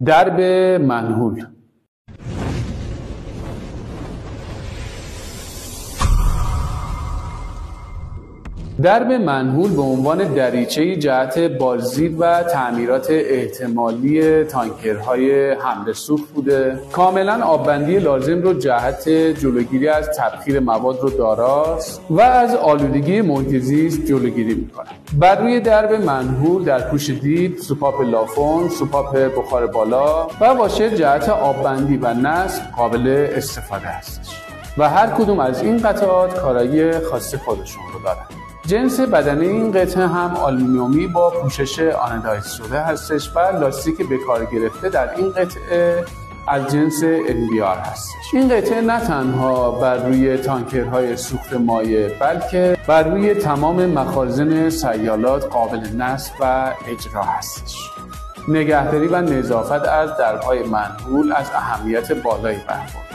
درب منحول. درب منحول به عنوان دریچه‌ای جهت بازدید و تعمیرات احتمالی تانکرهای حمل سوخت بوده. کاملا آببندی لازم رو جهت جلوگیری از تبخیر مواد رو داراست و از آلودگی محیط زیست جلوگیری میکنه. بر روی درب منحول در پوش دیپ سوپاپ لافون، سوپاپ بخار بالا و واشه جهت آببندی و نصب قابل استفاده هستش و هر کدوم از این قطعات کارایی خاص خودشون رو دارن. جنس بدنه این قطعه هم آلومینیومی با پوشش آنودایز شده هستش و لاستیک به کار گرفته در این قطعه از جنس NBR هستش. این قطعه نه تنها بر روی تانکرهای سوخت مایع بلکه بر روی تمام مخازن سیالات قابل نصب و اجرا هستش. نگهداری و نظافت از درب‌های منحول از اهمیت بالایی برخورداره.